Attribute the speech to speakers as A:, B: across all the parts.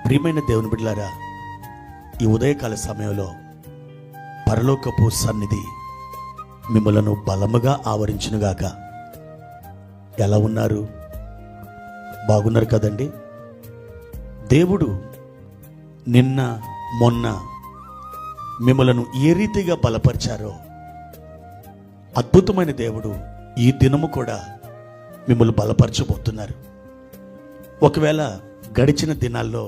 A: ప్రియమైన దేవుని బిడ్డలారా, ఈ ఉదయకాల సమయంలో పరలోకపు సన్నిధి మిమ్మలను బలముగా ఆవరించునుగాక. ఎలా ఉన్నారు? బాగున్నారు కదండి? దేవుడు నిన్న మొన్న మిమ్మలను ఏ రీతిగా బలపరిచారో, అద్భుతమైన దేవుడు ఈ దినము కూడా మిమ్మల్ని బలపరచబోతున్నారు. ఒకవేళ గడిచిన దినాల్లో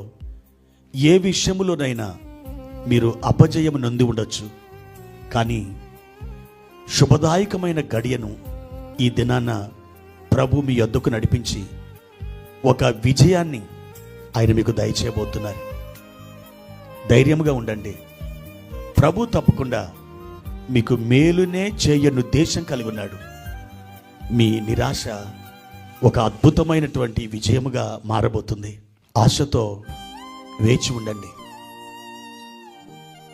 A: ఏ విషయములోనైనా మీరు అపజయం నొంది ఉండొచ్చు, కానీ శుభదాయకమైన గడియను ఈ దినాన ప్రభు మీ యొద్దకు నడిపించి ఒక విజయాన్ని ఆయన మీకు దయచేయబోతున్నారు. ధైర్యంగా ఉండండి. ప్రభు తప్పకుండా మీకు మేలునే చేయను ఉద్దేశం కలిగి ఉన్నాడు. మీ నిరాశ ఒక అద్భుతమైనటువంటి విజయముగా మారబోతుంది. ఆశతో వేచి ఉండండి.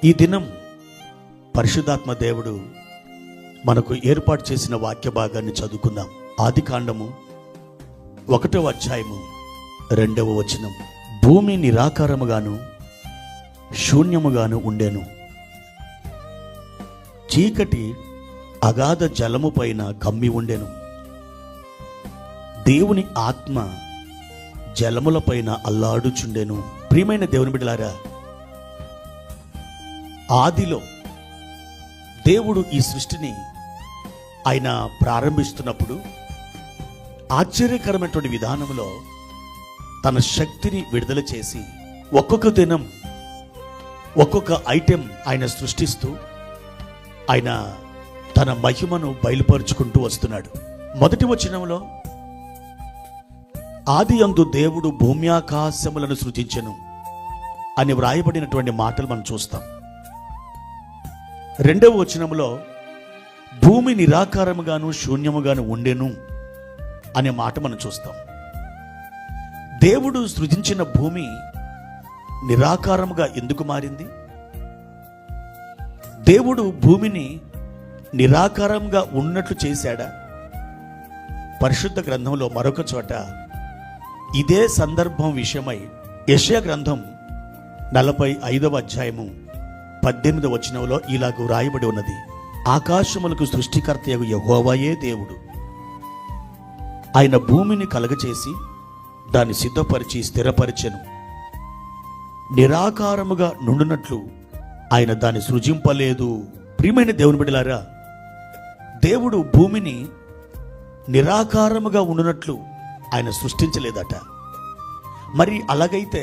A: ఈ దినం పరిశుద్ధాత్మ దేవుడు మనకు ఏర్పాటు చేసిన వాక్య భాగాన్ని చదువుకుందాం. ఆదికాండము 1వ అధ్యాయము 2వ వచనం. భూమి నిరాకారముగాను శూన్యముగాను ఉండెను, చీకటి అగాధ జలము పైన కమ్మి ఉండెను, దేవుని ఆత్మ జలముల పైన అల్లాడుచుండెను. ప్రియమైన దేవుని బిడ్డలారా, ఆదిలో దేవుడు ఈ సృష్టిని ఆయన ప్రారంభిస్తున్నప్పుడు ఆశ్చర్యకరమైనటువంటి విధానంలో తన శక్తిని విడుదల చేసి ఒక్కొక్క దినం ఒక్కొక్క ఐటెం ఆయన సృష్టిస్తూ ఆయన తన మహిమను బయలుపరుచుకుంటూ వస్తున్నాడు. మొదటి వచనంలో ఆదియందు దేవుడు భూమి ఆకాశములను సృజించెను అని వ్రాయబడినటువంటి మాటలు మనం చూస్తాం. 2వ వచనంలో భూమి నిరాకారముగాను శూన్యముగాను ఉండెను అనే మాట మనం చూస్తాం. దేవుడు సృజించిన భూమి నిరాకారముగా ఎందుకు మారింది? దేవుడు భూమిని నిరాకారంగా ఉన్నట్లు చేశాడా? పరిశుద్ధ గ్రంథంలో మరొక చోట ఇదే సందర్భం విషయమై యెషయా గ్రంథం 45వ అధ్యాయము 18వ వచనంలో ఇలాగ రాయబడి ఉన్నది. ఆకాశములకు సృష్టికర్తయగు యెహోవాయే దేవుడు, ఆయన భూమిని కలగచేసి దాన్ని సిద్ధపరిచి స్థిరపరిచెను, నిరాకారముగా నుండునట్లు ఆయన దాన్ని సృజింపలేదు. ప్రియమైన దేవుని బిడ్డలారా, దేవుడు భూమిని నిరాకారముగా ఉండునట్లు ఆయన సృష్టించలేదట. మరి అలాగైతే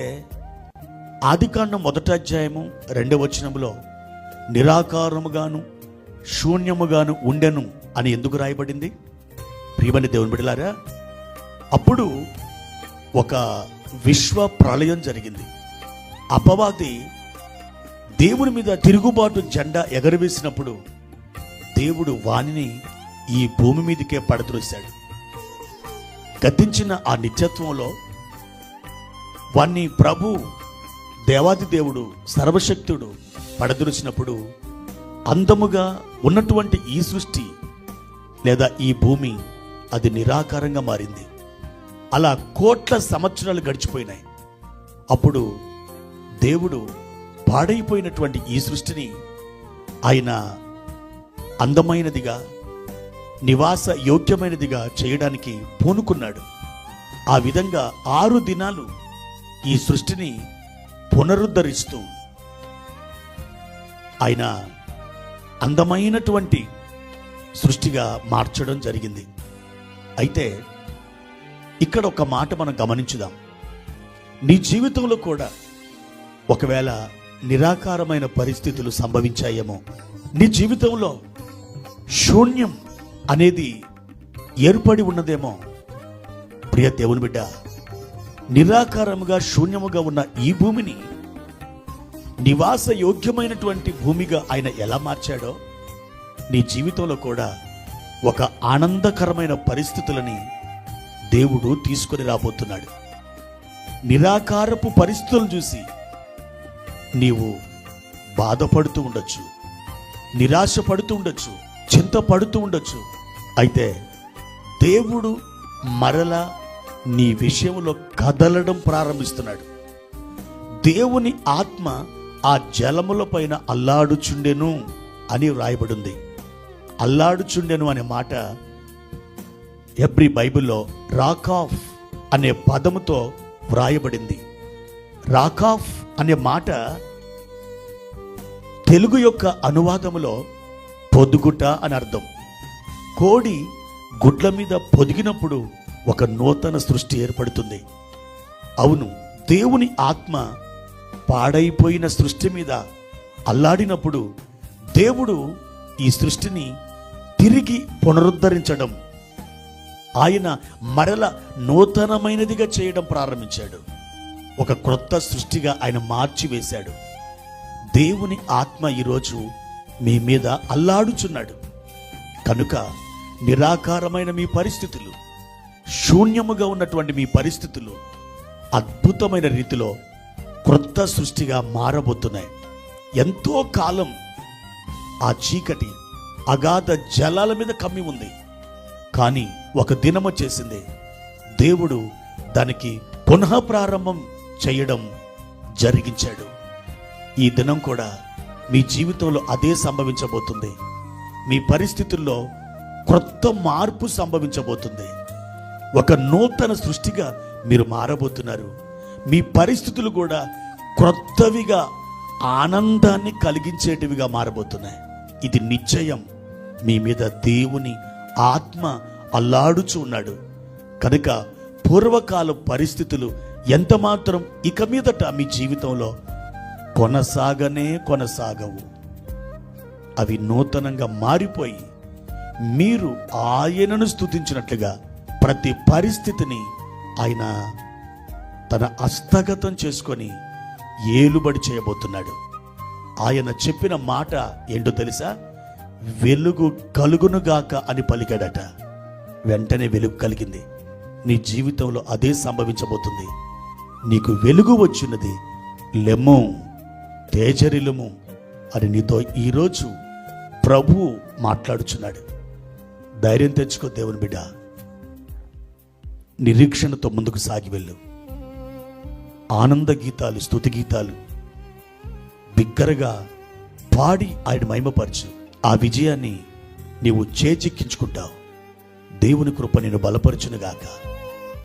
A: ఆదికాండం 1వ అధ్యాయము 2వ వచనంలో నిరాకారముగాను శూన్యముగాను ఉండెను అని ఎందుకు రాయబడింది? ప్రియమైన దేవుని బిడ్డలారా, అప్పుడు ఒక విశ్వ ప్రళయం జరిగింది. అపవాది దేవుని మీద తిరుగుబాటు జెండా ఎగరవేసినప్పుడు దేవుడు వానిని ఈ భూమి మీదకే పడద్రోశాడు. గతించిన ఆ నిత్యత్వంలో వాణ్ణి ప్రభు దేవాది దేవుడు సర్వశక్తుడు పడద్రోసినప్పుడు అందముగా ఉన్నటువంటి ఈ సృష్టి లేదా ఈ భూమి అది నిరాకారంగా మారింది. అలా కోట్ల సంవత్సరాలు గడిచిపోయినాయి. అప్పుడు దేవుడు పాడైపోయినటువంటి ఈ సృష్టిని ఆయన అందమైనదిగా నివాస యోగ్యమైనదిగా చేయడానికి పూనుకున్నాడు. ఆ విధంగా 6 దినాలు ఈ సృష్టిని పునరుద్ధరిస్తూ ఆయన అందమైనటువంటి సృష్టిగా మార్చడం జరిగింది. అయితే ఇక్కడ ఒక మాట మనం గమనించుదాం. నీ జీవితంలో కూడా ఒకవేళ నిరాకారమైన పరిస్థితులు సంభవించాయేమో, నీ జీవితంలో శూన్యం అనేది ఏర్పడి ఉన్నదేమో. ప్రియ దేవుని బిడ్డ, నిరాకారముగా శూన్యముగా ఉన్న ఈ భూమిని నివాస యోగ్యమైనటువంటి భూమిగా ఆయన ఎలా మార్చాడో, నీ జీవితంలో కూడా ఒక ఆనందకరమైన పరిస్థితులని దేవుడు తీసుకొని రాబోతున్నాడు. నిరాకారపు పరిస్థితులను చూసి నీవు బాధపడుతూ ఉండొచ్చు, నిరాశ పడుతూ ఉండొచ్చు, చింతపడుతూ ఉండొచ్చు. అయితే దేవుడు మరలా నీ విషయంలో కదలడం ప్రారంభిస్తున్నాడు. దేవుని ఆత్మ ఆ జలముల పైన అల్లాడుచుండెను అని వ్రాయబడింది. అల్లాడుచుండెను అనే మాట హెబ్రీ బైబిల్లో రాకాఫ్ అనే పదముతో వ్రాయబడింది. రాకాఫ్ అనే మాట తెలుగు యొక్క అనువాదములో పొదుగుట అని అర్థం. కోడి గుడ్ల మీద పొదిగినప్పుడు ఒక నూతన సృష్టి ఏర్పడుతుంది. అవును, దేవుని ఆత్మ పాడైపోయిన సృష్టి మీద అల్లాడినప్పుడు దేవుడు ఈ సృష్టిని తిరిగి పునరుద్ధరించడం, ఆయన మరల నూతనమైనదిగా చేయడం ప్రారంభించాడు. ఒక క్రొత్త సృష్టిగా ఆయన మార్చివేశాడు. దేవుని ఆత్మ ఈరోజు మీ మీద అల్లాడుచున్నాడు కనుక నిరాకారమైన మీ పరిస్థితులు, శూన్యముగా ఉన్నటువంటి మీ పరిస్థితులు అద్భుతమైన రీతిలో క్రొత్త సృష్టిగా మారబోతున్నాయి. ఎంతో కాలం ఆ చీకటి అగాధ జలాల మీద కమ్మి ఉంది. కానీ ఒక దినం వచ్చేసింది. దేవుడు దానికి పునః ప్రారంభం చేయడం జరిగించాడు. ఈ దినం కూడా మీ జీవితంలో అదే సంభవించబోతుంది. మీ పరిస్థితుల్లో క్రొత్త మార్పు సంభవించబోతుంది. ఒక నూతన సృష్టిగా మీరు మారబోతున్నారు. మీ పరిస్థితులు కూడా క్రొత్తవిగా, ఆనందాన్ని కలిగించేటివిగా మారబోతున్నాయి. ఇది నిశ్చయం. మీ మీద దేవుని ఆత్మ అల్లాడుచు ఉన్నాడు కనుక పూర్వకాల పరిస్థితులు ఎంత మాత్రం ఇక మీదట మీ జీవితంలో కొనసాగవు. అవి నూతనంగా మారిపోయి మీరు ఆయనను స్తుతించినట్లుగా ప్రతి పరిస్థితిని ఆయన తన హస్తగతం చేసుకొని ఏలుబడి చేయబోతున్నాడు. ఆయన చెప్పిన మాట ఏంటో తెలుసా? వెలుగు కలుగునుగాక అని పలికాడట. వెంటనే వెలుగు కలిగింది. నీ జీవితంలో అదే సంభవించబోతుంది. నీకు వెలుగు వచ్చినది, లెమ్ము, తేజరిలుము అని నీతో ఈరోజు ప్రభువు మాట్లాడుచున్నాడు. ధైర్యం తెచ్చుకో దేవుని బిడ్డ. నిరీక్షణతో ముందుకు సాగి వెళ్ళు. ఆనంద గీతాలు, స్తుతి గీతాలు బిగ్గరగా పాడి ఆయన మహిమపరచు. ఆ విజయాన్ని నీవు చేజిక్కించుకుంటావు. దేవుని కృప నిన్ను బలపరచునుగాక.